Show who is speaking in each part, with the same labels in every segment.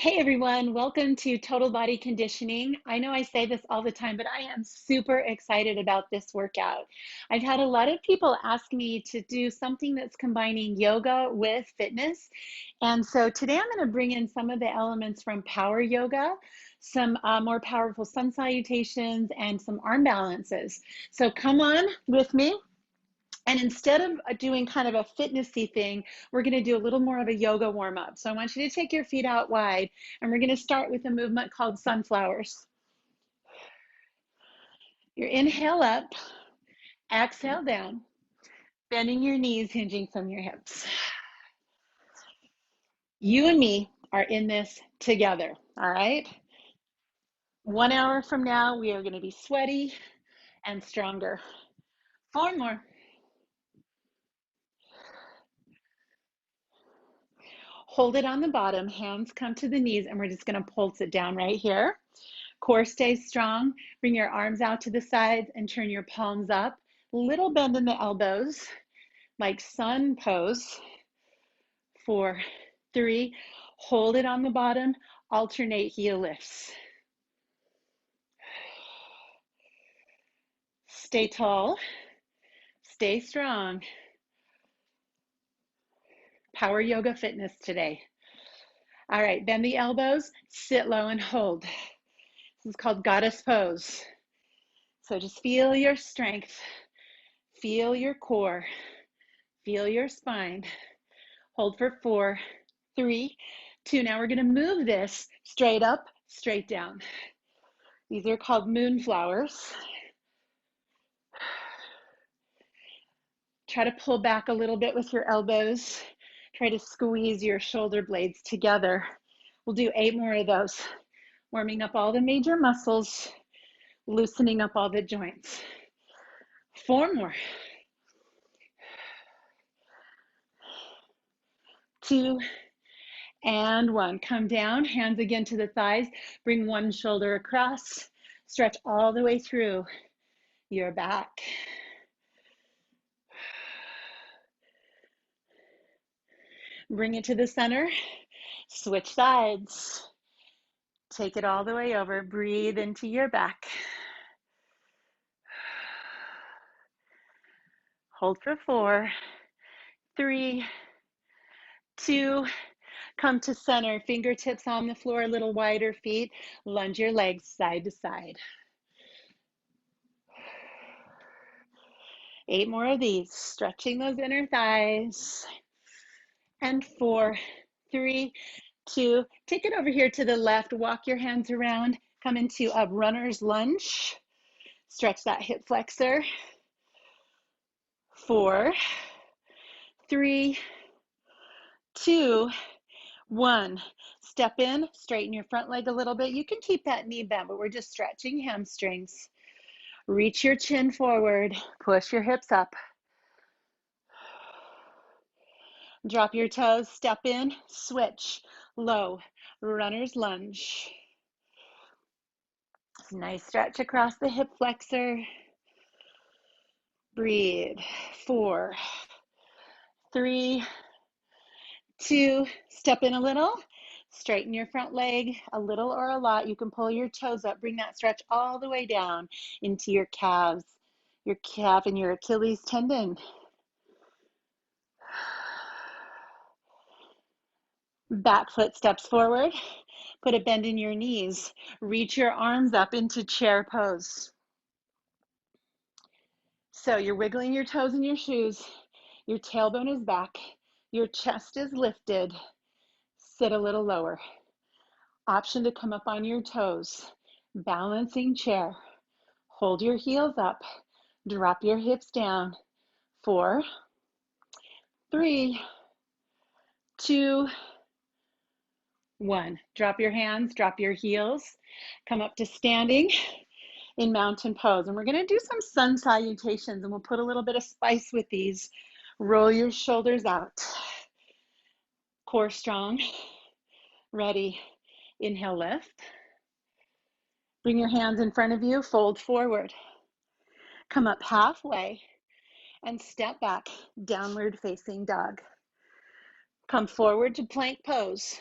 Speaker 1: Hey everyone, welcome to Total Body Conditioning. I know I say this all the time, but I am super excited about this workout. I've had a lot of people ask me to do something that's combining yoga with fitness. And so today I'm going to bring in some of the elements from power yoga, some more powerful sun salutations, and some arm balances. So come on with me. And instead of doing kind of a fitnessy thing, we're going to do a little more of a yoga warm up. So I want you to take your feet out wide, and we're going to start with a movement called sunflowers. Your inhale up, exhale down, bending your knees, hinging from your hips. You and me are in this together, all right? 1 hour from now, we are going to be sweaty and stronger. 4 more. Hold it on the bottom, hands come to the knees, and we're just going to pulse it down right here. Core stays strong. Bring your arms out to the sides and turn your palms up. Little bend in the elbows, like sun pose. 4, 3, hold it on the bottom, alternate heel lifts. Stay tall, stay strong. Power yoga fitness today. All right, bend the elbows, sit low and hold. This is called goddess pose. So just feel your strength, feel your core, feel your spine. Hold for 4, 3, 2. Now we're going to move this straight up, straight down. These are called moonflowers. Try to pull back a little bit with your elbows. Try to squeeze your shoulder blades together. We'll do 8 more of those, warming up all the major muscles, loosening up all the joints. 4 more. 2 and 1. Come down, hands again to the thighs. Bring one shoulder across. Stretch all the way through your back. Bring it to the center. Switch sides. Take it all the way over. Breathe into your back. Hold for 4, 3, 2. Come to center. Fingertips on the floor, a little wider feet. Lunge your legs side to side. 8 more of these. Stretching those inner thighs. And 4, 3, 2. Take it over here to the left. Walk your hands around. Come into a runner's lunge. Stretch that hip flexor. 4, 3, 2, 1. Step in, straighten your front leg a little bit. You can keep that knee bent, but we're just stretching hamstrings. Reach your chin forward, push your hips up. Drop your toes, step in, switch, low, runner's lunge. Nice stretch across the hip flexor. Breathe. 4, 3, 2, step in a little. Straighten your front leg a little or a lot. You can pull your toes up. Bring that stretch all the way down into your calves, your calf and your Achilles tendon. Back foot steps forward. Put a bend in your knees. Reach your arms up into chair pose. So you're wiggling your toes in your shoes. Your tailbone is back. Your chest is lifted. Sit a little lower. Option to come up on your toes. Balancing chair. Hold your heels up. Drop your hips down. 4, 3, 2, 1. Drop your hands, drop your heels. Come up to standing in mountain pose. And we're going to do some sun salutations, and we'll put a little bit of spice with these. Roll your shoulders out. Core strong. Ready. Inhale, lift. Bring your hands in front of you, fold forward. Come up halfway and step back, downward facing dog. Come forward to plank pose.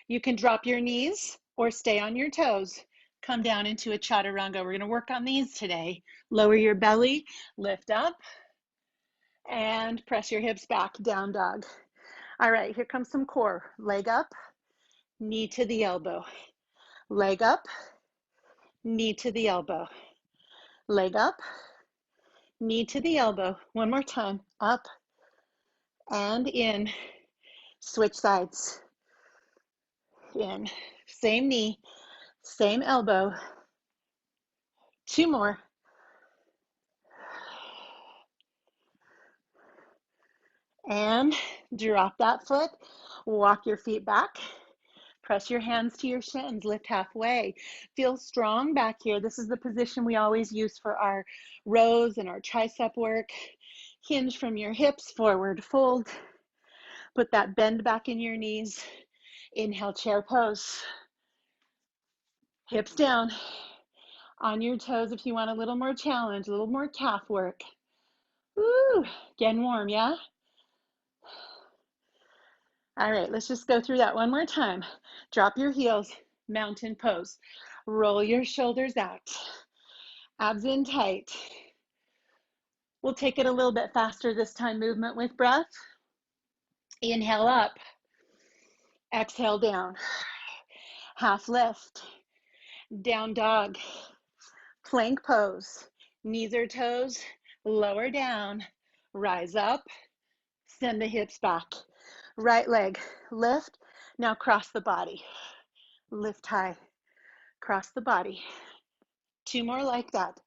Speaker 1: You can drop your knees or stay on your toes. Come down into a chaturanga. We're going to work on these today. Lower your belly, lift up, and press your hips back, down dog. All right, here comes some core. Leg up, knee to the elbow. Leg up, knee to the elbow. Leg up, knee to the elbow. One more time. Up and in. Switch sides. In. Same knee, same elbow. Two more. And drop that foot. Walk your feet back. Press your hands to your shins, lift halfway. Feel strong back here. This is the position we always use for our rows and our tricep work. Hinge from your hips, forward fold. Put that bend back in your knees. Inhale, chair pose. Hips down. On your toes if you want a little more challenge, a little more calf work. Woo, getting warm, yeah? All right, let's just go through that one more time. Drop your heels, mountain pose. Roll your shoulders out. Abs in tight. We'll take it a little bit faster this time, movement with breath. Inhale up. Exhale down. Half lift. Down dog. Plank pose. Knees or toes, lower down. Rise up. Send the hips back. Right leg, lift. Now cross the body. Lift high. Cross the body. Two more like that.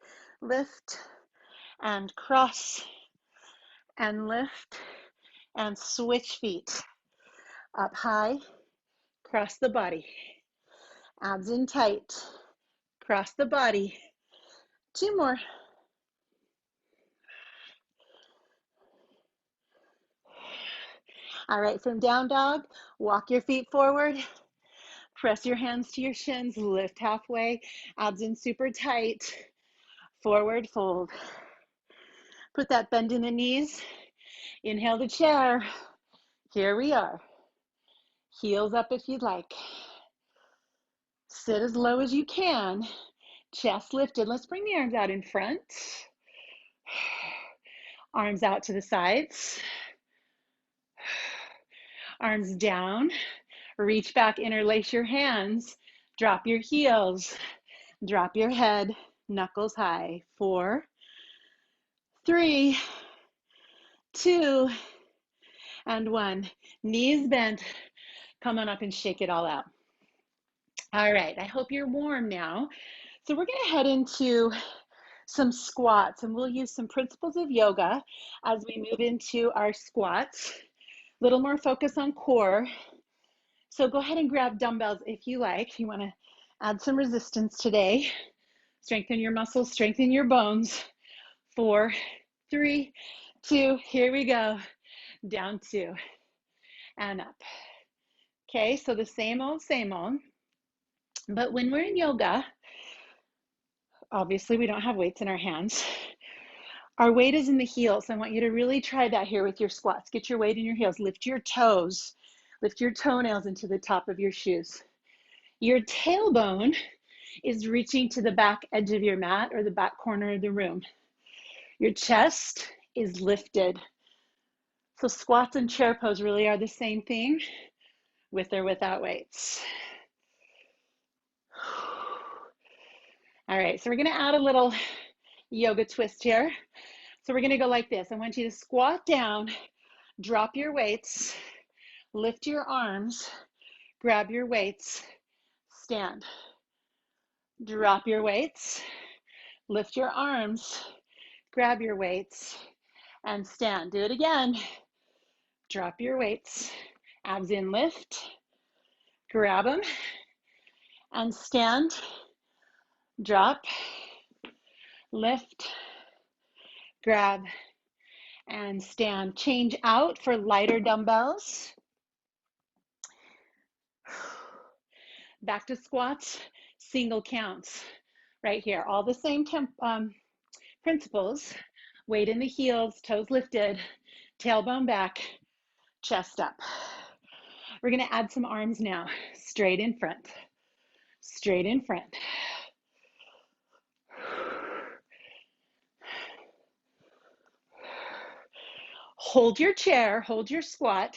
Speaker 1: Lift and cross and lift and switch feet. Up high, cross the body. Abs in tight. Cross the body. Two more. All right, from down dog, walk your feet forward. Press your hands to your shins, lift halfway, abs in super tight, forward fold. Put that bend in the knees, inhale to chair. Here we are. Heels up if you'd like. Sit as low as you can, chest lifted. Let's bring the arms out in front. Arms out to the sides. Arms down. Reach back, interlace your hands. Drop your heels. Drop your head, knuckles high. 4, 3, 2, and 1. Knees bent. Come on up and shake it all out. All right, I hope you're warm now. So we're going to head into some squats, and we'll use some principles of yoga as we move into our squats. A little more focus on core. So go ahead and grab dumbbells if you like. You want to add some resistance today. Strengthen your muscles, strengthen your bones. 4, 3, 2, here we go. Down 2 and up. Okay, so the same old, but when we're in yoga, obviously we don't have weights in our hands. Our weight is in the heels. I want you to really try that here with your squats. Get your weight in your heels. Lift your toes. Lift your toenails into the top of your shoes. Your tailbone is reaching to the back edge of your mat or the back corner of the room. Your chest is lifted. So squats and chair pose really are the same thing, with or without weights. All right, so we're gonna add a little yoga twist here. So we're gonna go like this. I want you to squat down, drop your weights, lift your arms, grab your weights, stand. Drop your weights, lift your arms, grab your weights, and stand. Do it again. Drop your weights, abs in, lift, grab them, and stand. Drop, lift, grab, and stand. Change out for lighter dumbbells. Back to squats, single counts. Right here, all the same principles. Weight in the heels, toes lifted, tailbone back, chest up. We're going to add some arms now. Straight in front. Straight in front. Hold your chair, hold your squat,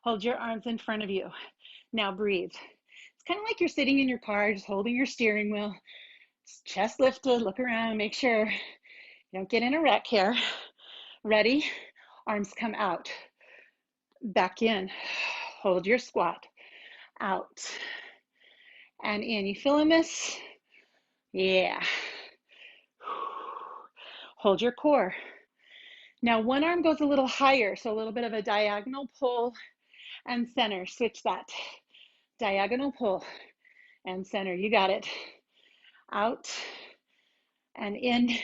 Speaker 1: hold your arms in front of you. Now breathe. It's kind of like you're sitting in your car, just holding your steering wheel, chest lifted, look around, make sure you don't get in a wreck here. Ready? Arms come out, back in. Hold your squat, out and in. You feeling this? Yeah. Hold your core. Now one arm goes a little higher, so a little bit of a diagonal pull and center. Switch that. Diagonal pull and center. You got it. Out and in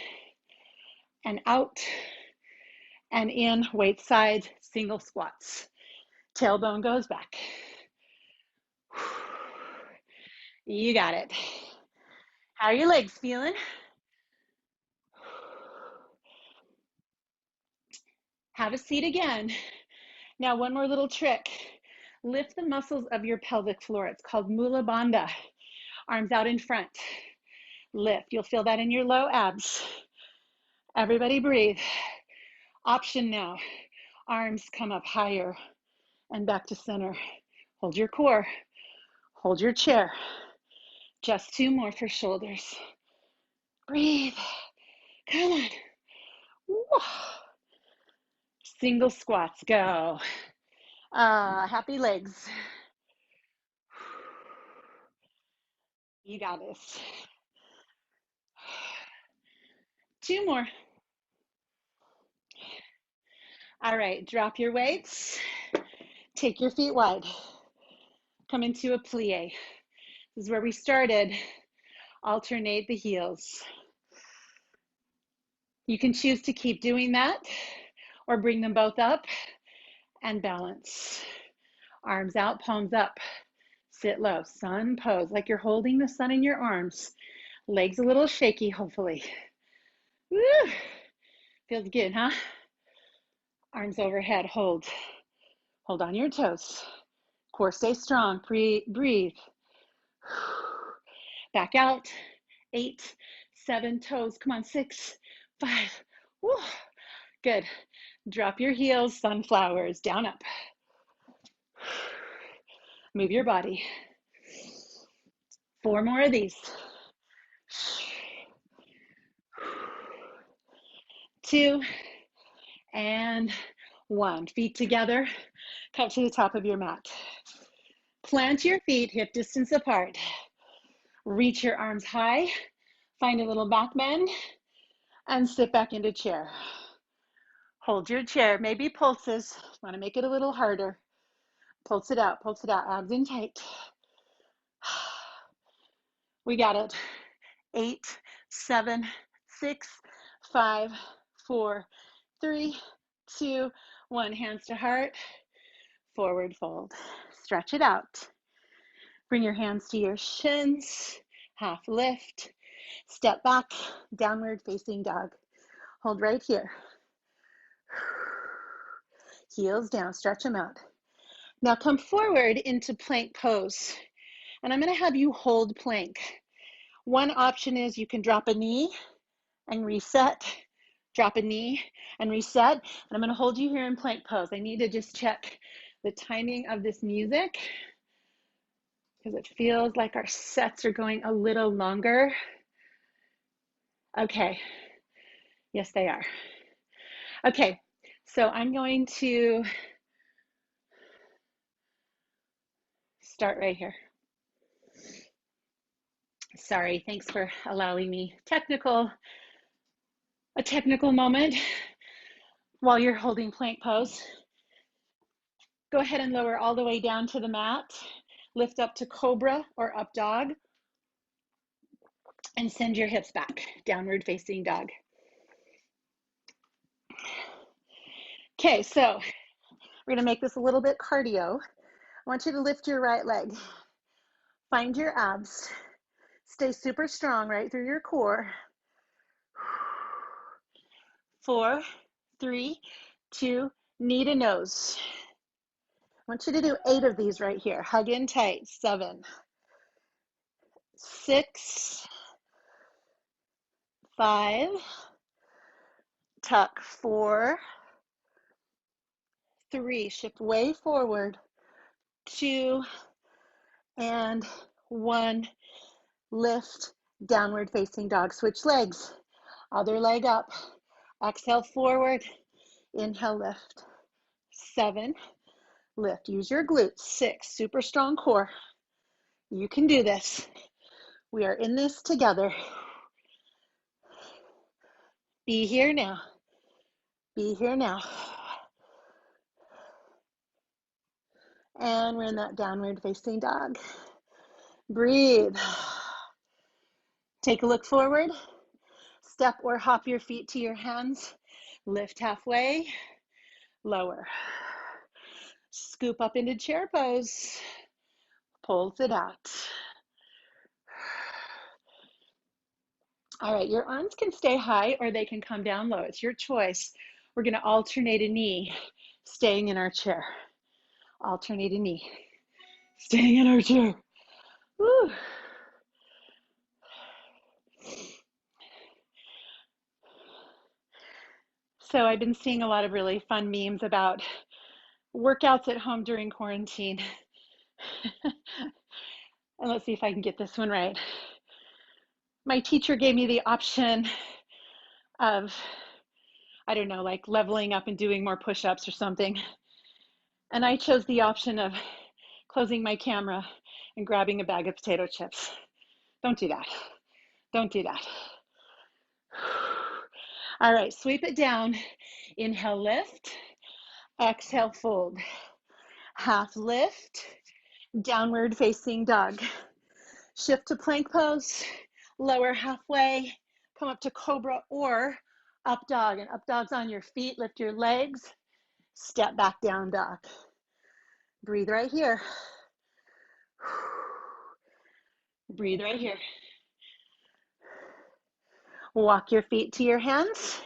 Speaker 1: and out and in. Weight side, single squats. Tailbone goes back. You got it. How are your legs feeling? Have a seat again. Now one more little trick. Lift the muscles of your pelvic floor. It's called Mula Bandha. Arms out in front. Lift. You'll feel that in your low abs. Everybody breathe. Option now. Arms come up higher and back to center. Hold your core. Hold your chair. Just 2 more for shoulders. Breathe. Come on. Woo. Single squats. Go. Happy legs. You got this. 2 more. All right, drop your weights. Take your feet wide. Come into a plie. This is where we started. Alternate the heels. You can choose to keep doing that or bring them both up and balance. Arms out, palms up. Sit low, sun pose, like you're holding the sun in your arms. Legs a little shaky, hopefully. Woo! Feels good, huh? Arms overhead, hold. Hold on your toes. Core stay strong, breathe. Back out, 8, 7, toes, come on, 6, 5, woo. Good. Drop your heels, sunflowers, down, up. Move your body. 4 more of these. 2 and 1. Feet together, come to the top of your mat. Plant your feet hip distance apart. Reach your arms high, find a little back bend, and sit back into chair. Hold your chair, maybe pulses. Want to make it a little harder. Pulse it out, abs in tight. We got it. 8, 7, 6, 5, 4, 3, 2, 1. Hands to heart, forward fold. Stretch it out. Bring your hands to your shins, half lift. Step back, downward facing dog. Hold right here. Heels down, stretch them out. Now come forward into plank pose. And I'm going to have you hold plank. One option is you can drop a knee and reset. Drop a knee and reset. And I'm going to hold you here in plank pose. I need to just check the timing of this music because it feels like our sets are going a little longer. Okay. Yes, they are. Okay. So I'm going to start right here. Sorry, thanks for allowing me a technical moment while you're holding plank pose. Go ahead and lower all the way down to the mat. Lift up to cobra or up dog and send your hips back, downward facing dog. Okay, so we're gonna make this a little bit cardio. I want you to lift your right leg. Find your abs. Stay super strong right through your core. 4, 3, 2, knee to nose. want you to do 8 of these right here. Hug in tight. 7, 6, 5, tuck. 4, 3, shift way forward. 2, and 1. Lift, downward facing dog. Switch legs. Other leg up. Exhale forward. Inhale, lift. 7, lift. Use your glutes. 6, super strong core. You can do this. We are in this together. Be here now. Be here now. And we're in that downward facing dog. Breathe. Take a look forward. Step or hop your feet to your hands. Lift halfway. Lower. Scoop up into chair pose. Pulls it out. All right, your arms can stay high or they can come down low. It's your choice. We're going to alternate a knee, staying in our chair. Alternate a knee, staying in our chair. Woo. So I've been seeing a lot of really fun memes about workouts at home during quarantine. And let's see if I can get this one right. My teacher gave me the option of, I don't know, like leveling up and doing more push-ups or something. And I chose the option of closing my camera and grabbing a bag of potato chips. Don't do that. Don't do that. All right, sweep it down. Inhale, lift. Exhale, fold. Half lift. Downward facing dog. Shift to plank pose. Lower halfway. Come up to cobra or up dog. And up dog's on your feet. Lift your legs. Step back down dog. Breathe right here. Breathe right here. Walk your feet to your hands.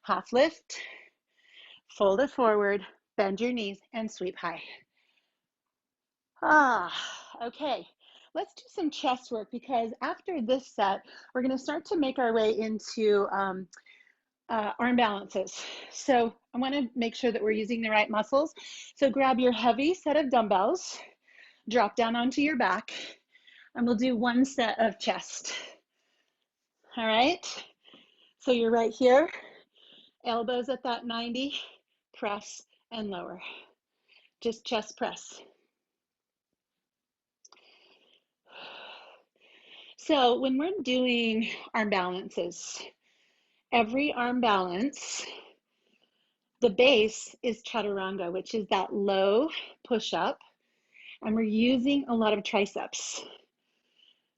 Speaker 1: Half lift. Fold it forward. Bend your knees and sweep high. Okay. Let's do some chest work because after this set, we're going to start to make our way into arm balances. So I want to make sure that we're using the right muscles. So grab your heavy set of dumbbells, drop down onto your back, and we'll do one set of chest. All right. So you're right here, elbows at that 90, press and lower. Just chest press. So when we're doing arm balances, every arm balance, the base is chaturanga, which is that low push-up, and we're using a lot of triceps,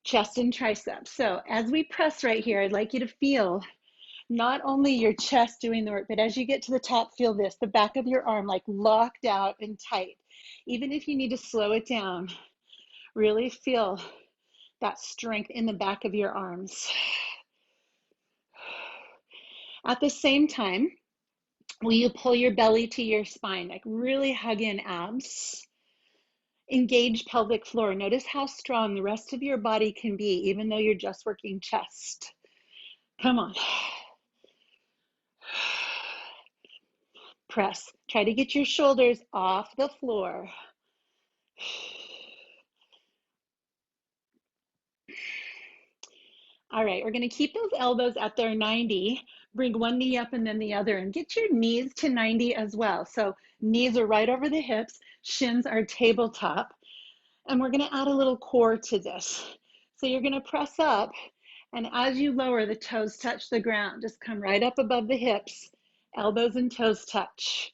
Speaker 1: chest and triceps. So as we press right here, I'd like you to feel not only your chest doing the work, but as you get to the top, feel this, the back of your arm like locked out and tight. Even if you need to slow it down, really feel that strength in the back of your arms. At the same time, will you pull your belly to your spine, like really hug in abs? Engage pelvic floor. Notice how strong the rest of your body can be, even though you're just working chest. Come on. Press. Try to get your shoulders off the floor. All right, we're going to keep those elbows at their 90. Bring one knee up and then the other, and get your knees to 90 as well. So knees are right over the hips, shins are tabletop, and we're going to add a little core to this. So you're going to press up, and as you lower, the toes touch the ground. Just come right up above the hips, elbows and toes touch.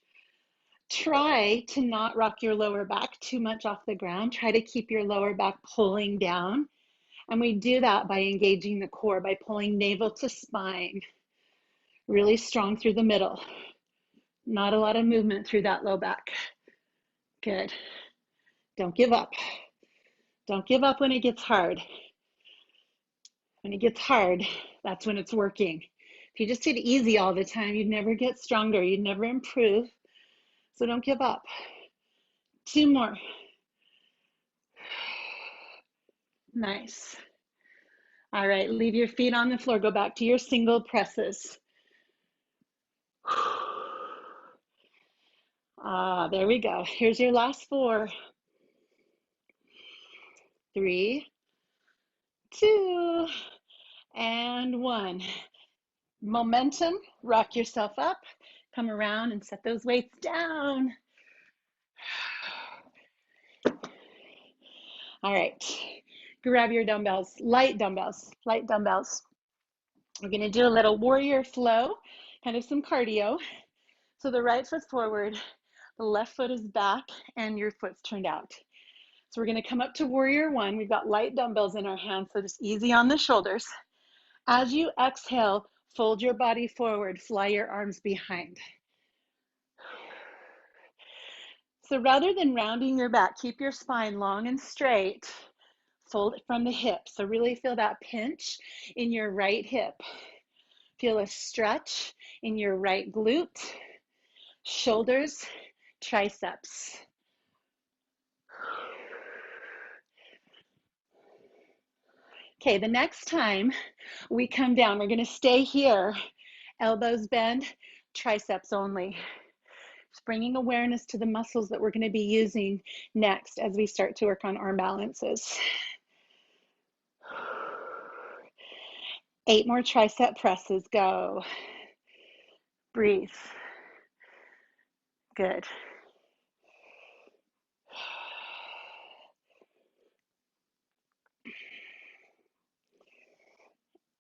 Speaker 1: Try to not rock your lower back too much off the ground. Try to keep your lower back pulling down. And we do that by engaging the core, by pulling navel to spine, really strong through the middle. Not a lot of movement through that low back. Good. Don't give up. Don't give up when it gets hard. When it gets hard, that's when it's working. If you just did easy all the time, you'd never get stronger. You'd never improve. So don't give up. 2 more. Nice. All right, leave your feet on the floor. Go back to your single presses. Ah, there we go. Here's your last 4. 3, 2, and 1. Momentum, rock yourself up, come around and set those weights down. All right, grab your dumbbells, light dumbbells, light dumbbells. We're gonna do a little warrior flow, kind of some cardio. So the right foot's forward, the left foot is back, and your foot's turned out. So we're gonna come up to warrior 1. We've got light dumbbells in our hands, so just easy on the shoulders. As you exhale, fold your body forward, fly your arms behind. So rather than rounding your back, keep your spine long and straight, fold it from the hip. So really feel that pinch in your right hip. Feel a stretch in your right glute, shoulders, triceps. Okay, the next time we come down, we're gonna stay here, elbows bend, triceps only. Just bringing awareness to the muscles that we're gonna be using next as we start to work on arm balances. 8 more tricep presses, go. Breathe. Good.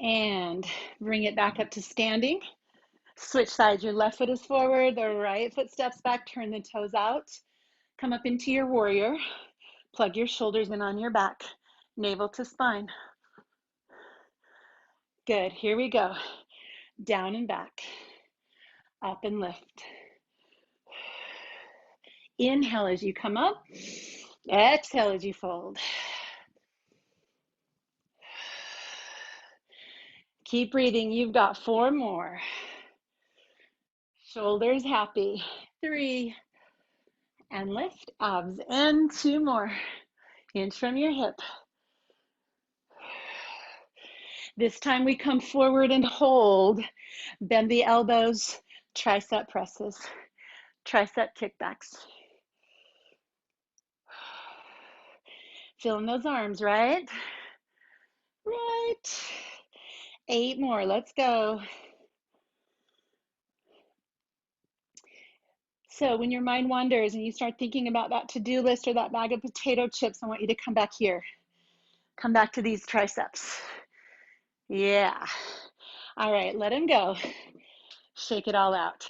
Speaker 1: And bring it back up to standing. Switch sides, your left foot is forward, the right foot steps back, turn the toes out. Come up into your warrior. Plug your shoulders in on your back, navel to spine. Good, here we go. Down and back, up and lift. Inhale as you come up, exhale as you fold. Keep breathing, you've got 4 more. Shoulders happy, 3, and lift, abs, and 2 more. Inch from your hip. This time we come forward and hold. Bend the elbows, tricep presses, tricep kickbacks. Feeling those arms, right? Right. 8 more, let's go. So when your mind wanders and you start thinking about that to-do list or that bag of potato chips, I want you to come back here. Come back to these triceps. Yeah. All right, let them go. Shake it all out.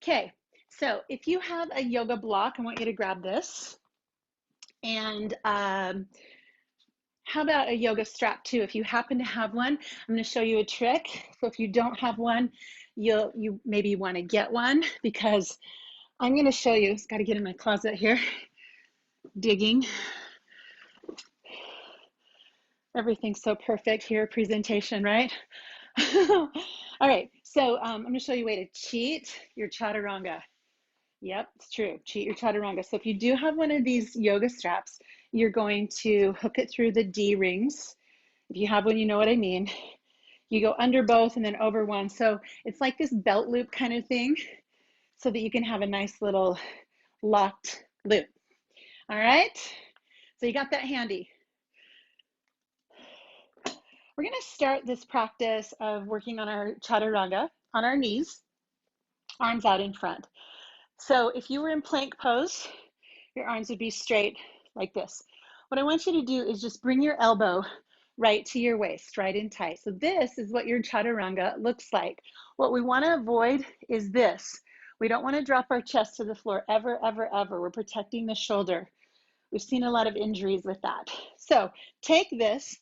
Speaker 1: Okay, so if you have a yoga block, I want you to grab this. And how about a yoga strap too? If you happen to have one, I'm going to show you a trick. So if you don't have one, you maybe want to get one, because I'm going to show you. It's got to get in my closet here. Digging. Everything's so perfect here, presentation, right? All right, so I'm going to show you a way to cheat your chaturanga. Yep, it's true. Cheat your chaturanga. So if you do have one of these yoga straps, you're going to hook it through the D rings. If you have one, you know what I mean. You go under both and then over one. So it's like this belt loop kind of thing, so that you can have a nice little locked loop. All right, so you got that handy. We're going to start this practice of working on our chaturanga on our knees, arms out in front. So if you were in plank pose, your arms would be straight like this. What I want you to do is just bring your elbow right to your waist, right in tight. So this is what your chaturanga looks like. What we want to avoid is this. We don't want to drop our chest to the floor ever, ever, ever. We're protecting the shoulder. We've seen a lot of injuries with that. So take this,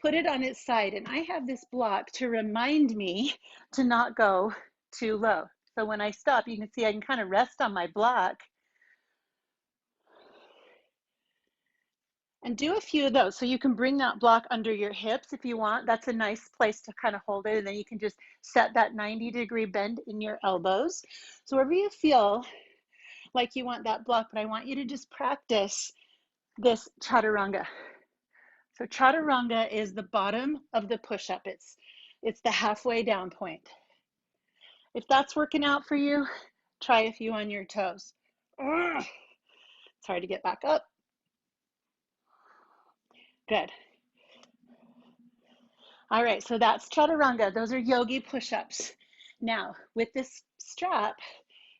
Speaker 1: put it on its side, and I have this block to remind me to not go too low. So when I stop, you can see I can kind of rest on my block and do a few of those. So you can bring that block under your hips if you want. That's a nice place to kind of hold it. And then you can just set that 90-degree bend in your elbows. So wherever you feel like you want that block, but I want you to just practice this chaturanga. So chaturanga is the bottom of the push-up. It's the halfway down point. If that's working out for you, try a few on your toes. Ugh. It's hard to get back up. Good. All right, so that's chaturanga. Those are yogi push-ups. Now, with this strap,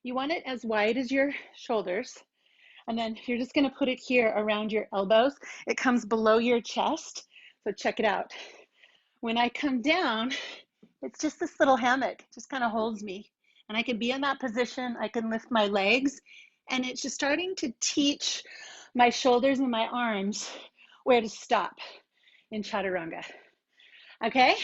Speaker 1: you want it as wide as your shoulders. And then you're just going to put it here around your elbows. It comes below your chest. So check it out. When I come down, it's just this little hammock. It just kind of holds me. And I can be in that position. I can lift my legs. And it's just starting to teach my shoulders and my arms where to stop in chaturanga. Okay?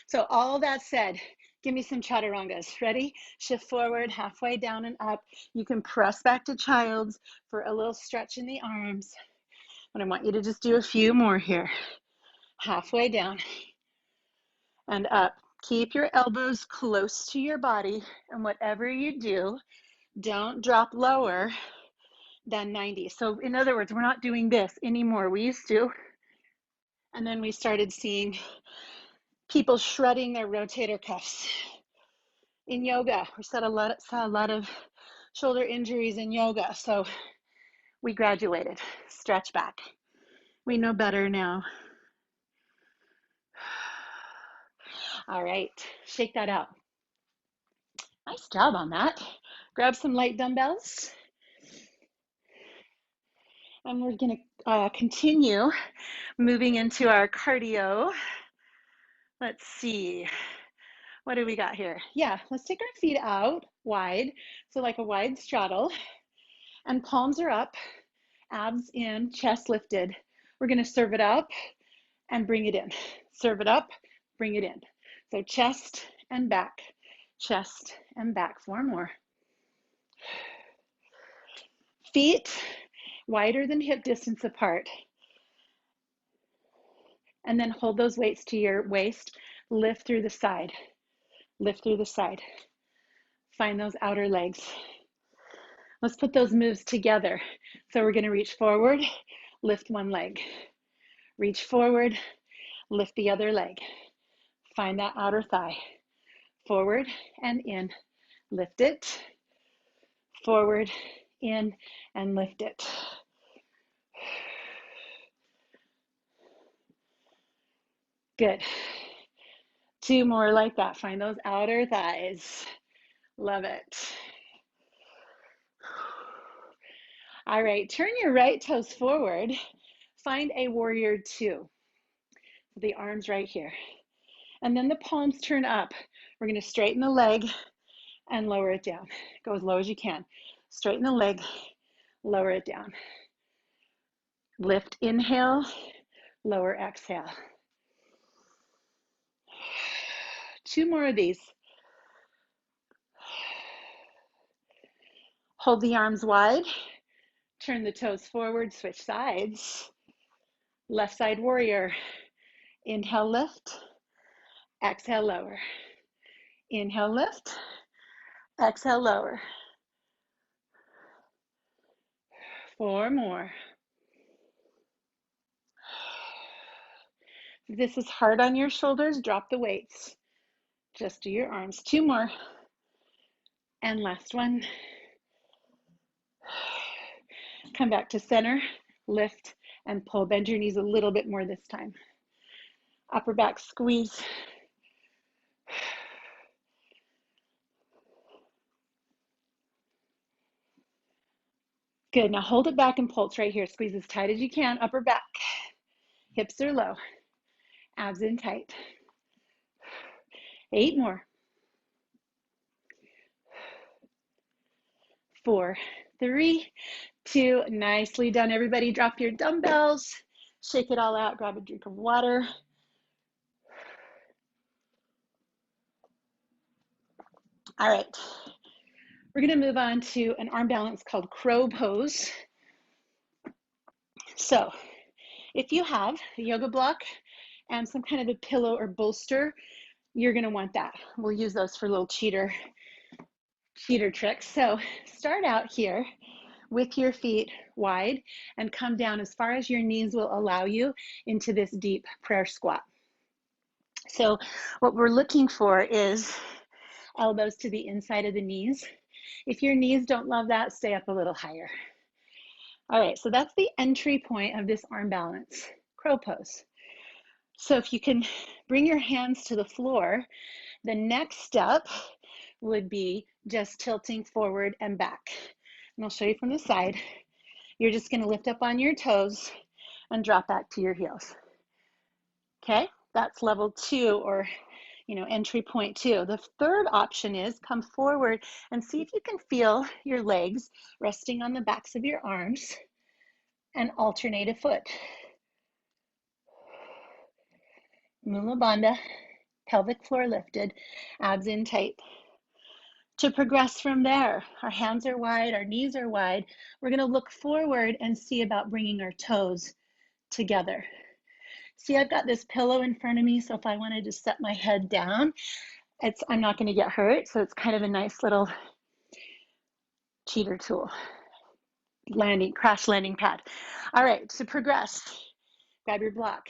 Speaker 1: So all that said, give me some chaturangas. Ready? Shift forward, halfway down and up. You can press back to child's for a little stretch in the arms. And I want you to just do a few more here. Halfway down and up. Keep your elbows close to your body. And whatever you do, don't drop lower than 90. So in other words, we're not doing this anymore. We used to. And then we started seeing people shredding their rotator cuffs. In yoga, we saw a lot of shoulder injuries in yoga, so we graduated. Stretch back. We know better now. All right, shake that out. Nice job on that. Grab some light dumbbells. And we're going to continue moving into our cardio. Let's see. What do we got here? Yeah, let's take our feet out wide. So like a wide straddle. And palms are up, abs in, chest lifted. We're going to serve it up and bring it in. Serve it up, bring it in. So chest and back, chest and back. 4 more. Feet wider than hip distance apart. And then hold those weights to your waist. Lift through the side. Lift through the side. Find those outer legs. Let's put those moves together. So we're going to reach forward, lift one leg. Reach forward, lift the other leg. Find that outer thigh. Forward and in. Lift it. Forward, in, and lift it. Good. 2 more like that. Find those outer thighs. Love it. All right, turn your right toes forward. Find a warrior 2. The arms right here. And then the palms turn up. We're going to straighten the leg and lower it down. Go as low as you can. Straighten the leg, lower it down. Lift, inhale, lower, exhale. 2 more of these. Hold the arms wide. Turn the toes forward, switch sides. Left side warrior. Inhale, lift. Exhale, lower. Inhale, lift. Exhale, lower. 4 more. If this is hard on your shoulders, drop the weights. Just do your arms. 2 more. And last one. Come back to center, lift, and pull. Bend your knees a little bit more this time. Upper back squeeze. Good, now hold it back and pulse right here. Squeeze as tight as you can, upper back. Hips are low, abs in tight. 8 more. 4, 3, 2, nicely done. Everybody drop your dumbbells, shake it all out, grab a drink of water. All right, we're gonna move on to an arm balance called crow pose. So if you have a yoga block and some kind of a pillow or bolster, you're gonna want that. We'll use those for a little cheater cheater tricks. So start out here with your feet wide and come down as far as your knees will allow you into this deep prayer squat. So what we're looking for is elbows to the inside of the knees. If your knees don't love that, stay up a little higher. All right, so that's the entry point of this arm balance, crow pose. So if you can bring your hands to the floor, the next step would be just tilting forward and back. And I'll show you from the side. You're just going to lift up on your toes and drop back to your heels. Okay, that's level 2, or entry point 2. The third option is come forward and see if you can feel your legs resting on the backs of your arms and alternate a foot. Mula Bandha, pelvic floor lifted, abs in tight. To progress from there, our hands are wide, our knees are wide. We're going to look forward and see about bringing our toes together. See, I've got this pillow in front of me, so if I wanted to set my head down, I'm not going to get hurt, so it's kind of a nice little cheater tool. Crash landing pad. All right, to progress, grab your block.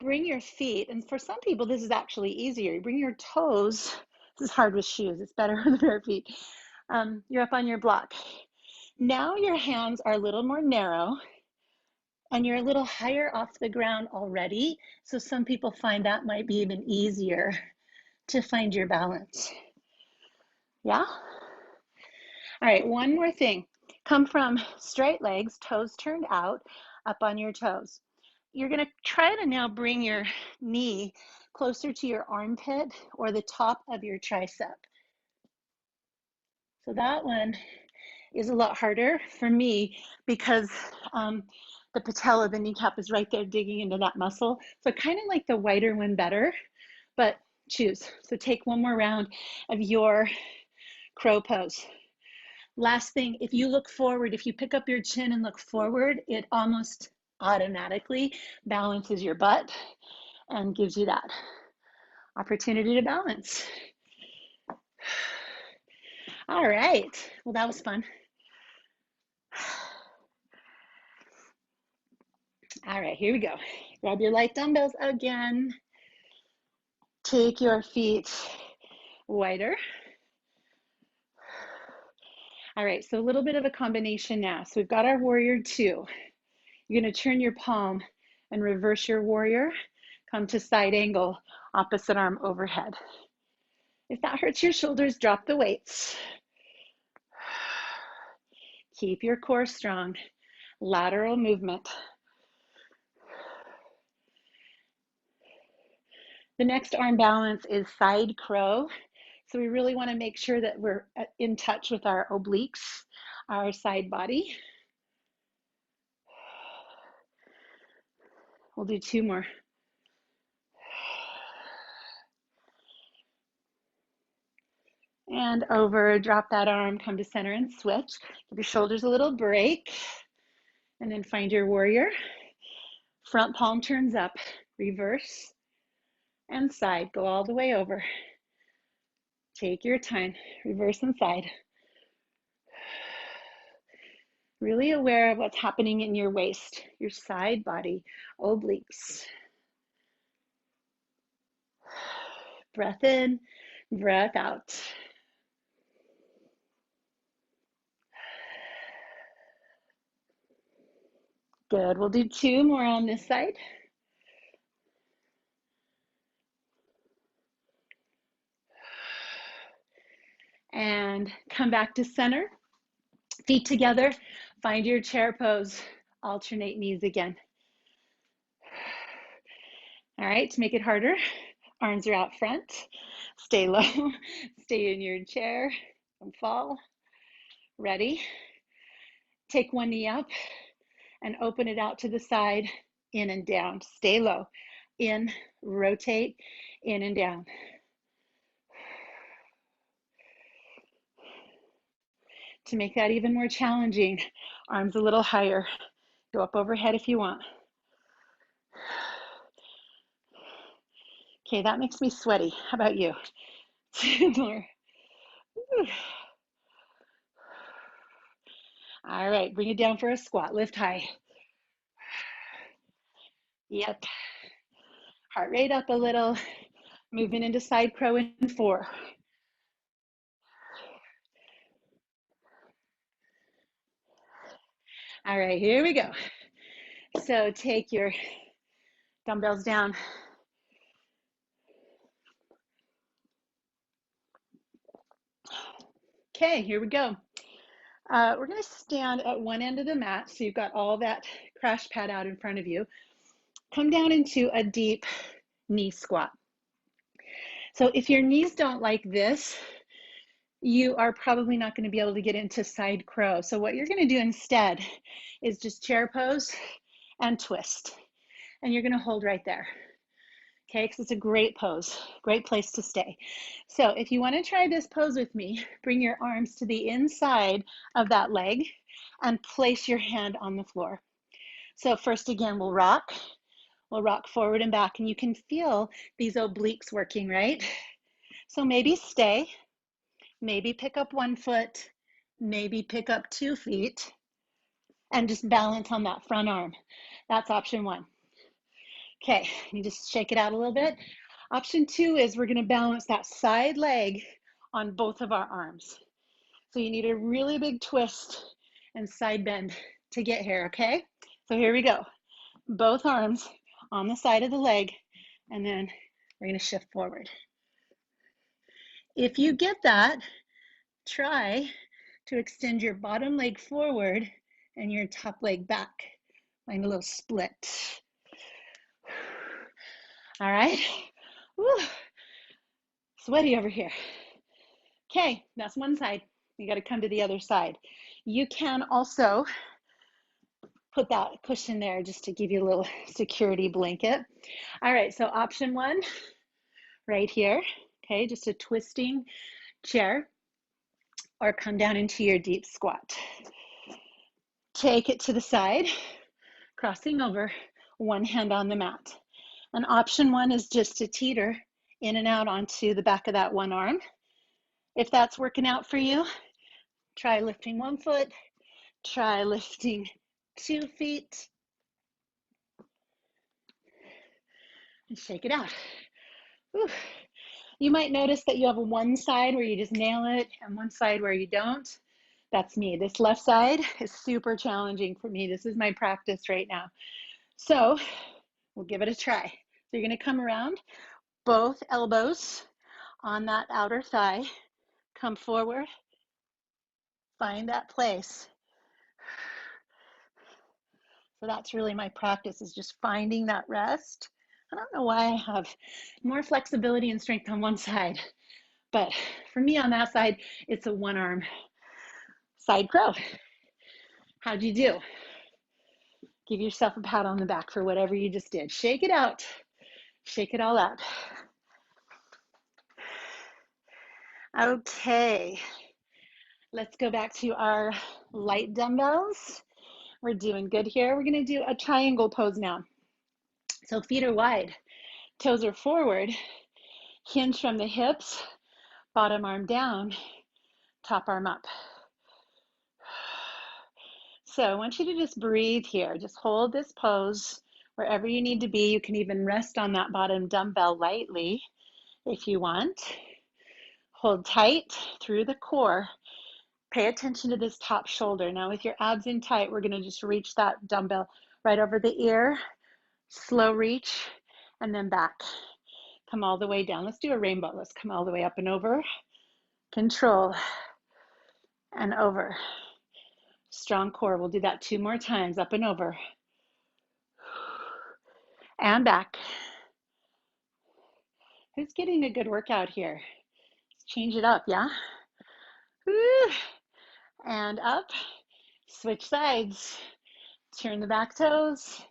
Speaker 1: Bring your feet, and for some people this is actually easier. You bring your toes. This is hard with shoes. It's better with bare feet. You're up on your block. Now your hands are a little more narrow, and you're a little higher off the ground already. So some people find that might be even easier to find your balance. Yeah? All right, one more thing. Come from straight legs, toes turned out, up on your toes. You're going to try to now bring your knee closer to your armpit or the top of your tricep. So that one is a lot harder for me because the patella, the kneecap, is right there digging into that muscle. So I kind of like the wider one better, but choose. So take one more round of your crow pose. Last thing, if you look forward, if you pick up your chin and look forward, it almost automatically balances your butt and gives you that opportunity to balance. All right, well, that was fun. All right, here we go. Grab your light dumbbells again. Take your feet wider. All right, so a little bit of a combination now. So we've got our warrior 2. You're going to turn your palm and reverse your warrior. Come to side angle, opposite arm overhead. If that hurts your shoulders, drop the weights. Keep your core strong. Lateral movement. The next arm balance is side crow. So we really want to make sure that we're in touch with our obliques, our side body. We'll do 2 more. And over, drop that arm, come to center and switch. Give your shoulders a little break. And then find your warrior. Front palm turns up, reverse and side. Go all the way over. Take your time, reverse and side. Really aware of what's happening in your waist, your side body, obliques. Breath in, breath out. Good, we'll do 2 more on this side. And come back to center. Feet together, find your chair pose. Alternate knees again. All right, to make it harder, arms are out front. Stay low, stay in your chair, don't fall. Ready? Take one knee up and open it out to the side, in and down. Stay low. In, rotate, in and down. To make that even more challenging, arms a little higher. Go up overhead if you want. Okay, that makes me sweaty. How about you? 2 more. Whew. All right, bring it down for a squat. Lift high. Yep. Heart rate up a little. Moving into side crow in 4. All right, here we go. So take your dumbbells down. Okay, here we go. We're going to stand at one end of the mat, so you've got all that crash pad out in front of you. Come down into a deep knee squat. So if your knees don't like this, you are probably not going to be able to get into side crow. So what you're going to do instead is just chair pose and twist. And you're going to hold right there. Okay, because it's a great pose, great place to stay. So if you want to try this pose with me, bring your arms to the inside of that leg and place your hand on the floor. So first, again, we'll rock forward and back, and you can feel these obliques working, right? So maybe stay, maybe pick up 1 foot, maybe pick up 2 feet, and just balance on that front arm. That's option 1. Okay, you just shake it out a little bit. Option 2 is we're going to balance that side leg on both of our arms. So you need a really big twist and side bend to get here, okay? So here we go. Both arms on the side of the leg, and then we're going to shift forward. If you get that, try to extend your bottom leg forward and your top leg back. Find a little split. All right. Woo. Sweaty over here. Okay, that's one side. You got to come to the other side. You can also put that cushion there just to give you a little security blanket. All right, so option 1 right here. Okay, just a twisting chair, or come down into your deep squat. Take it to the side, crossing over, one hand on the mat. And option 1 is just to teeter in and out onto the back of that one arm. If that's working out for you, try lifting 1 foot, try lifting 2 feet, and shake it out. Whew. You might notice that you have one side where you just nail it and one side where you don't. That's me. This left side is super challenging for me. This is my practice right now. So we'll give it a try. So you're going to come around, both elbows on that outer thigh, come forward, find that place. So that's really my practice, is just finding that rest. I don't know why I have more flexibility and strength on one side, but for me on that side, it's a one arm side crow. How'd you do? Give yourself a pat on the back for whatever you just did. Shake it out. Shake it all out. Okay, let's go back to our light dumbbells. We're doing good here. We're going to do a triangle pose now. So feet are wide, toes are forward, hinge from the hips, bottom arm down, top arm up. So I want you to just breathe here. Just hold this pose wherever you need to be. You can even rest on that bottom dumbbell lightly if you want. Hold tight through the core. Pay attention to this top shoulder. Now with your abs in tight, we're going to just reach that dumbbell right over the ear. Slow reach and then back. Come all the way down. Let's do a rainbow. Let's come all the way up and over. Control and over. Strong core. We'll do that 2 more times. Up and over. And back. Who's getting a good workout here? Let's change it up, yeah? Woo. And up. Switch sides. Turn the back toes.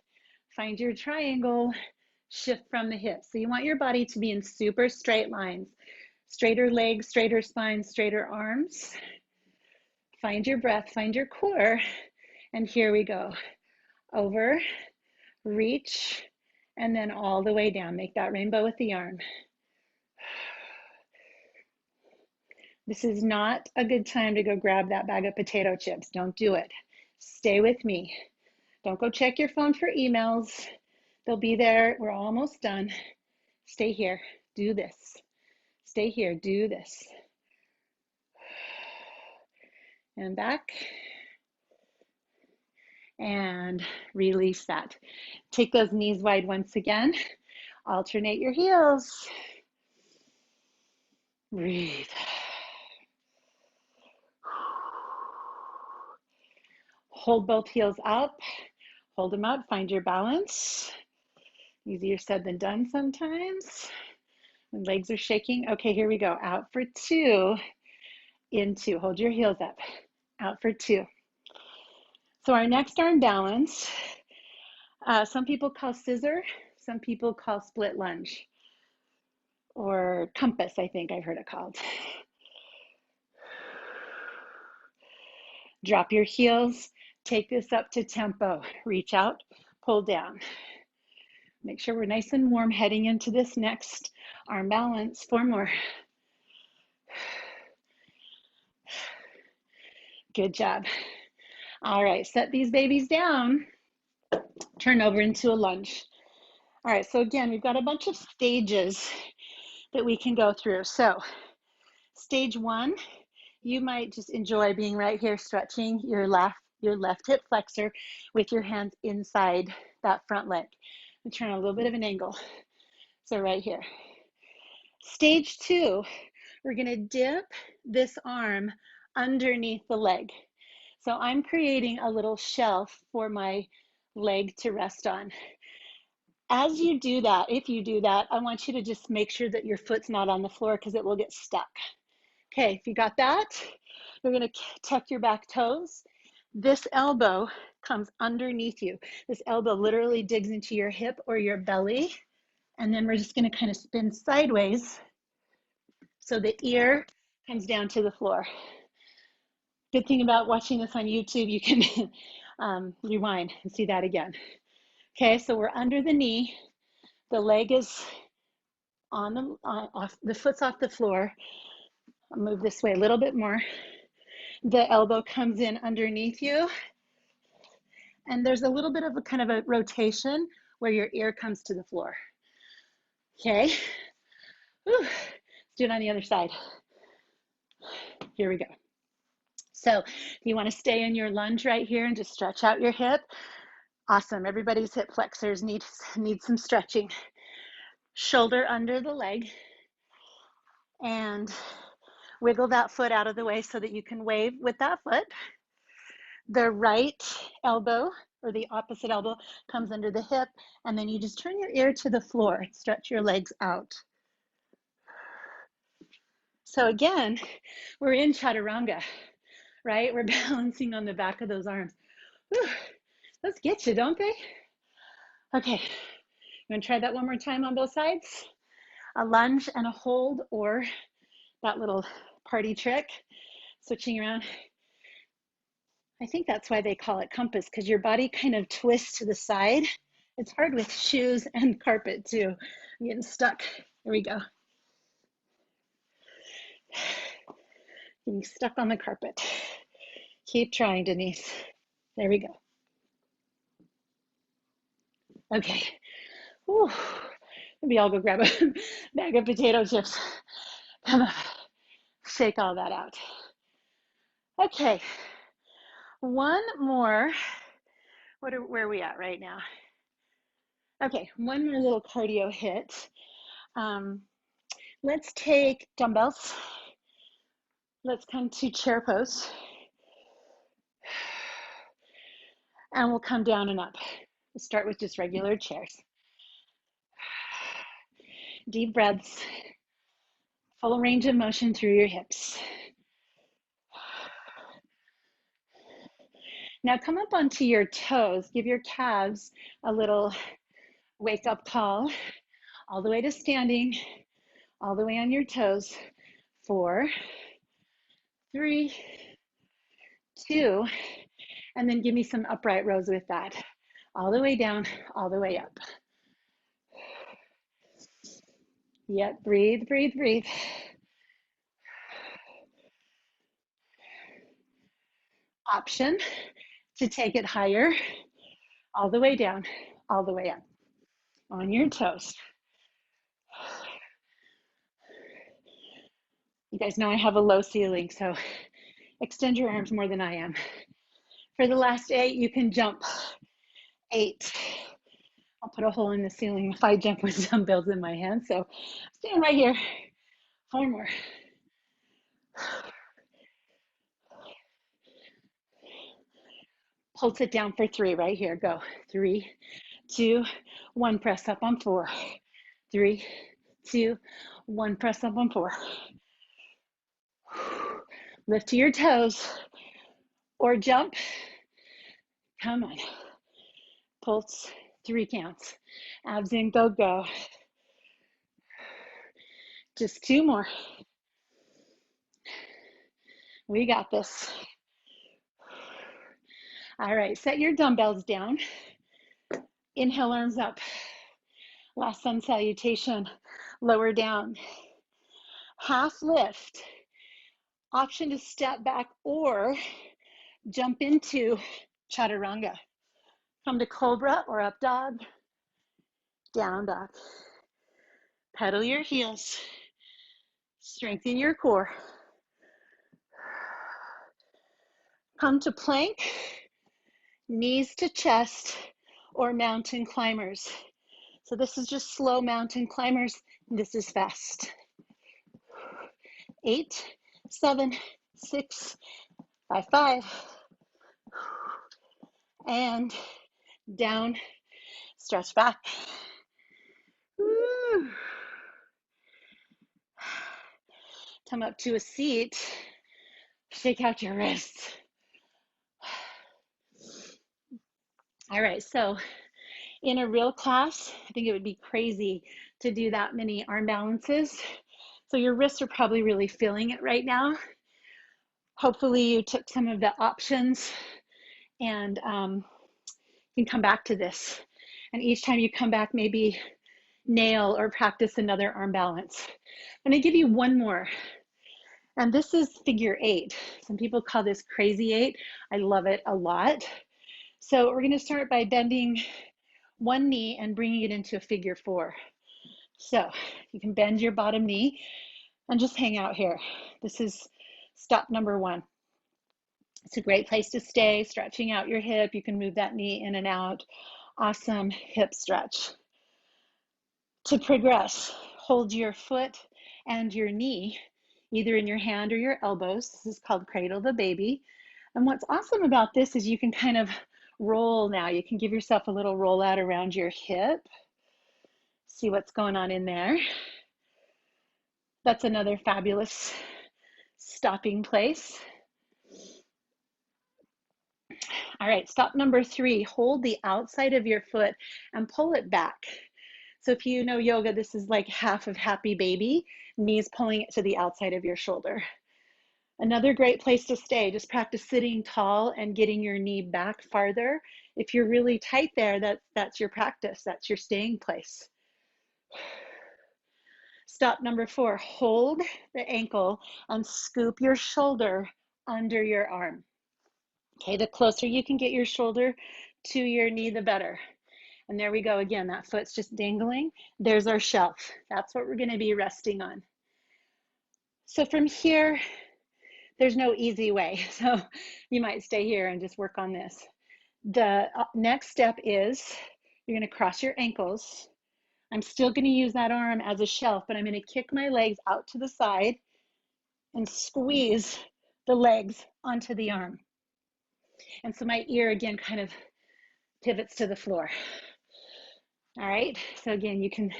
Speaker 1: Find your triangle. Shift from the hips. So you want your body to be in super straight lines. Straighter legs, straighter spine, straighter arms. Find your breath, find your core. And here we go. Over, reach, and then all the way down. Make that rainbow with the arm. This is not a good time to go grab that bag of potato chips. Don't do it. Stay with me. Don't go check your phone for emails. They'll be there. We're almost done. Stay here. Do this. Stay here. Do this. And back. And release that. Take those knees wide once again. Alternate your heels. Breathe. Hold both heels up. Hold them up. Find your balance. Easier said than done sometimes. When legs are shaking. Okay, here we go. Out for 2. In 2. Hold your heels up. Out for 2. So our next arm balance, some people call scissor, some people call split lunge, or compass, I think I've heard it called. Drop your heels, take this up to tempo. Reach out, pull down. Make sure we're nice and warm heading into this next arm balance. 4 more. Good job. All right, set these babies down. Turn over into a lunge. All right, so again, we've got a bunch of stages that we can go through. So stage 1, you might just enjoy being right here, stretching your left hip flexor with your hands inside that front leg. And turn a little bit of an angle. So right here. Stage 2, we're gonna dip this arm underneath the leg. So I'm creating a little shelf for my leg to rest on. As you do that, if you do that, I want you to just make sure that your foot's not on the floor because it will get stuck. Okay, if you got that, you're gonna tuck your back toes. This elbow comes underneath you. This elbow literally digs into your hip or your belly. And then we're just gonna kind of spin sideways so the ear comes down to the floor. Good thing about watching this on YouTube, you can rewind and see that again. Okay, so we're under the knee. The leg is on the foot's off the floor. I'll move this way a little bit more. The elbow comes in underneath you. And there's a little bit of a kind of a rotation where your ear comes to the floor. Okay. Whew. Let's do it on the other side. Here we go. So if you want to stay in your lunge right here and just stretch out your hip, awesome. Everybody's hip flexors need some stretching. Shoulder under the leg and wiggle that foot out of the way so that you can wave with that foot. The right elbow or the opposite elbow comes under the hip, and then you just turn your ear to the floor, stretch your legs out. So again, we're in chaturanga, right? We're balancing on the back of those arms. Whew. Those get you, don't they? Okay, you wanna try that one more time on both sides? A lunge and a hold, or that little party trick, switching around. I think that's why they call it compass, because your body kind of twists to the side. It's hard with shoes and carpet too. I'm getting stuck. Here we go. Getting stuck on the carpet. Keep trying, Denise. There we go. Okay. Whew. Maybe I'll go grab a bag of potato chips. Come on. Shake all that out. Okay. One more. Where are we at right now? Okay, one more little cardio hit. Let's take dumbbells. Let's come to chair pose. And we'll come down and up. We'll start with just regular chairs. Deep breaths. Full range of motion through your hips. Now come up onto your toes. Give your calves a little wake up call. All the way to standing. All the way on your toes. 4, 3, 2, and then give me some upright rows with that. All the way down, all the way up. Yep, breathe, breathe, breathe. Option to take it higher, all the way down, all the way up, on your toes. You guys know I have a low ceiling, so extend your arms more than I am. For the last 8, you can jump. 8. I'll put a hole in the ceiling if I jump with dumbbells in my hand, so stand right here. 4 more. Pulse it down for 3 right here. Go. 3, 2, 1. Press up on 4. 3, 2, 1. Press up on 4. Lift to your toes or jump. Come on. Pulse. 3 counts. Abs in, go, go. Just 2 more. We got this. All right, set your dumbbells down. Inhale, arms up. Last sun salutation, lower down. Half lift. Option to step back or jump into chaturanga. Come to cobra or up dog, down dog. Pedal your heels. Strengthen your core. Come to plank, knees to chest, or mountain climbers. So this is just slow mountain climbers. This is fast. 8, 7, 6, 5, 5. And down, stretch back. Woo. Come up to a seat. Shake out your wrists. All right, so in a real class, I think it would be crazy to do that many arm balances. So your wrists are probably really feeling it right now. Hopefully you took some of the options and you can come back to this. And each time you come back, maybe nail or practice another arm balance. I'm gonna give you one more. And this is figure 8. Some people call this crazy 8. I love it a lot. So we're gonna start by bending one knee and bringing it into a figure 4. So you can bend your bottom knee and just hang out here. This is step number 1. It's a great place to stay, stretching out your hip. You can move that knee in and out. Awesome hip stretch. To progress, hold your foot and your knee either in your hand or your elbows. This is called cradle the baby. And what's awesome about this is you can kind of roll now. You can give yourself a little roll out around your hip. See what's going on in there. That's another fabulous stopping place. All right, stop number 3. Hold the outside of your foot and pull it back. So if you know yoga, this is like half of happy baby, knees pulling it to the outside of your shoulder. Another great place to stay, just practice sitting tall and getting your knee back farther. If you're really tight there, that's your practice, that's your staying place. Stop number 4, hold the ankle and scoop your shoulder under your arm. Okay, the closer you can get your shoulder to your knee, the better. And there we go again, that foot's just dangling. There's our shelf. That's what we're gonna be resting on. So from here, there's no easy way. So you might stay here and just work on this. The next step is you're gonna cross your ankles. I'm still gonna use that arm as a shelf, but I'm gonna kick my legs out to the side and squeeze the legs onto the arm. And so my ear again kind of pivots to the floor. All right, so again, you can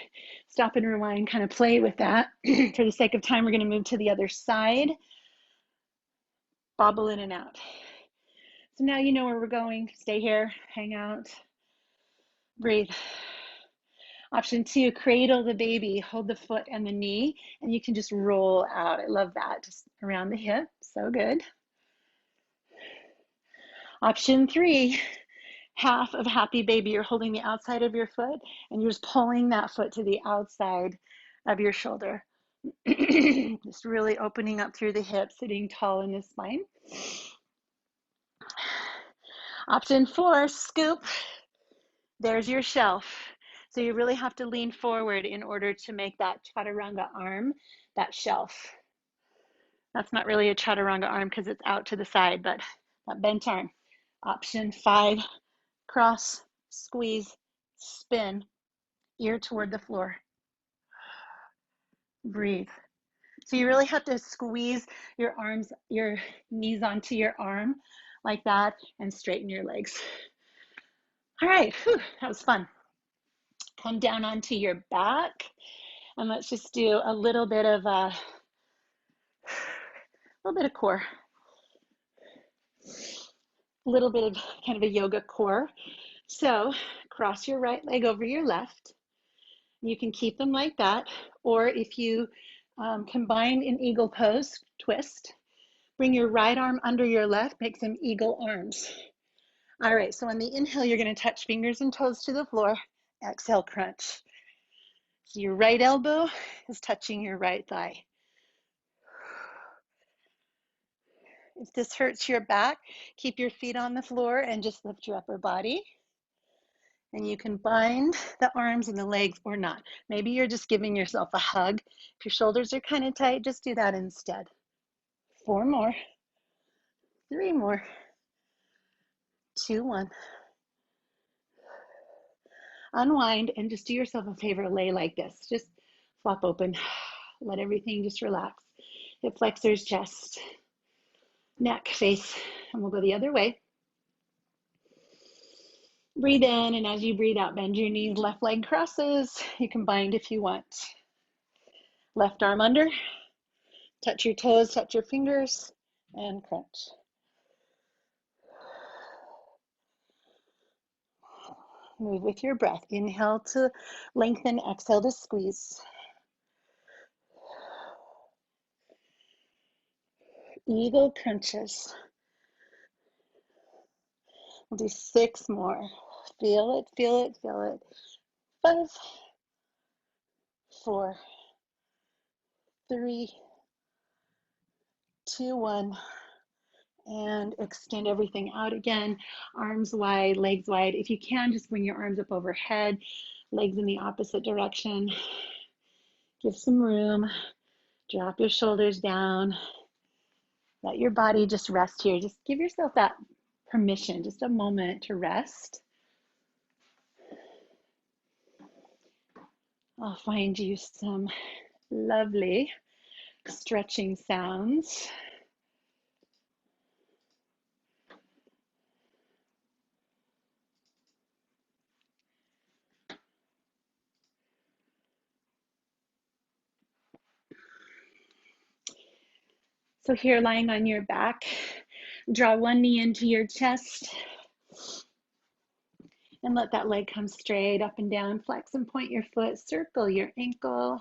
Speaker 1: stop and rewind, kind of play with that. For the sake of time, we're gonna move to the other side. Bobble in and out. So now you know where we're going. Stay here, hang out, breathe. Option 2, cradle the baby, hold the foot and the knee, and you can just roll out. I love that, just around the hip, so good. Option 3, half of happy baby. You're holding the outside of your foot and you're just pulling that foot to the outside of your shoulder. Just really opening up through the hips, sitting tall in the spine. Option 4, scoop. There's your shelf. So you really have to lean forward in order to make that chaturanga arm, that shelf. That's not really a chaturanga arm because it's out to the side, but that bent arm. Option 5, cross, squeeze, spin, ear toward the floor. Breathe. So you really have to squeeze your arms, your knees onto your arm like that and straighten your legs. All right, whew, that was fun. Come down onto your back and let's just do a little bit of core. A little bit of kind of a yoga core. So cross your right leg over your left. You can keep them like that, or if you combine in eagle pose, twist, bring your right arm under your left, make some eagle arms. All right, so on the inhale, you're going to touch fingers and toes to the floor. Exhale, crunch. So your right elbow is touching your right thigh. If this hurts your back, keep your feet on the floor and just lift your upper body. And you can bind the arms and the legs or not. Maybe you're just giving yourself a hug. If your shoulders are kind of tight, just do that instead. 4 more, 3 more, 2, 1. Unwind and just do yourself a favor, lay like this. Just flop open, let everything just relax. Hip flexors, chest, neck, face, and we'll go the other way. Breathe in, and as you breathe out, bend your knees, left leg crosses. You can bind if you want. Left arm under, touch your toes, touch your fingers, and crunch. Move with your breath. Inhale to lengthen, exhale to squeeze. Eagle crunches. We'll do 6 more. Feel it, feel it, feel it. 5, 4, 3, 2, 1. And extend everything out again. Arms wide, legs wide. If you can, just bring your arms up overhead, legs in the opposite direction. Give some room. Drop your shoulders down. Let your body just rest here. Just give yourself that permission, just a moment to rest. I'll find you some lovely stretching sounds. So here, lying on your back, draw one knee into your chest and let that leg come straight up and down. Flex and point your foot, circle your ankle.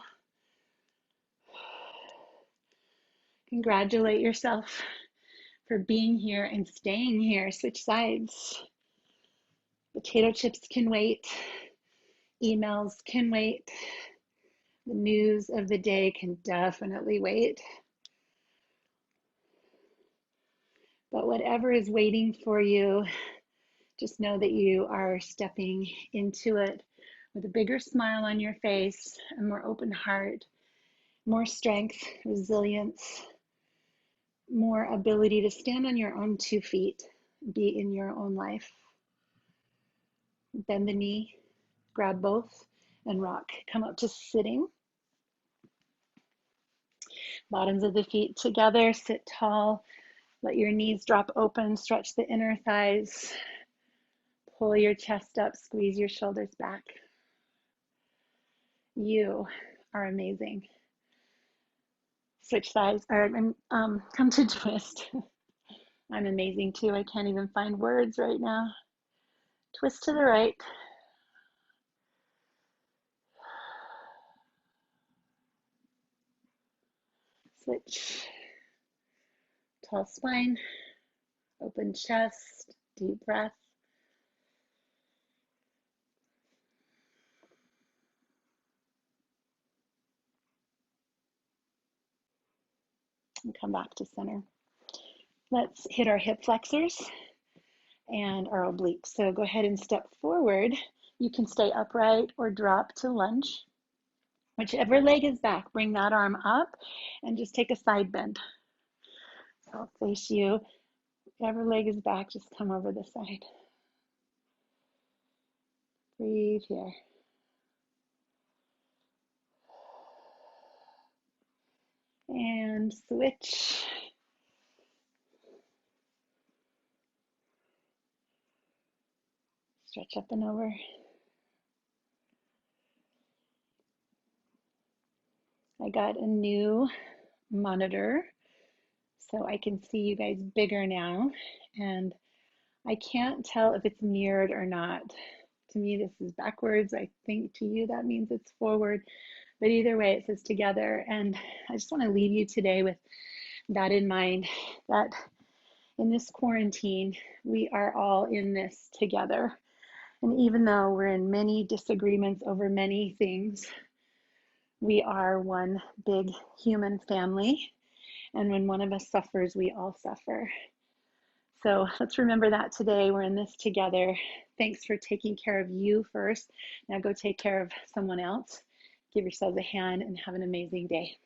Speaker 1: Congratulate yourself for being here and staying here. Switch sides. Potato chips can wait. Emails can wait. The news of the day can definitely wait. But whatever is waiting for you, just know that you are stepping into it with a bigger smile on your face, a more open heart, more strength, resilience, more ability to stand on your own 2 feet, be in your own life. Bend the knee, grab both, and rock. Come up to sitting. Bottoms of the feet together, sit tall. Let your knees drop open, stretch the inner thighs. Pull your chest up, squeeze your shoulders back. You are amazing. Switch sides, or come to twist. I'm amazing too. I can't even find words right now. Twist to the right. Switch. Tall spine, open chest, deep breath. And come back to center. Let's hit our hip flexors. and our obliques. So go ahead and step forward. You can stay upright or drop to lunge. Whichever leg is back, bring that arm up and just take a side bend. So I'll face you. Whichever leg is back, just come over the side. Breathe here. And switch. Stretch up and over. I got a new monitor, so I can see you guys bigger now. And I can't tell if it's mirrored or not. To me, this is backwards. I think to you, that means it's forward. But either way, it says together. And I just want to leave you today with that in mind, that in this quarantine, we are all in this together. And even though we're in many disagreements over many things, we are one big human family. And when one of us suffers, we all suffer. So let's remember that today. We're in this together. Thanks for taking care of you first. Now go take care of someone else. Give yourselves a hand and have an amazing day.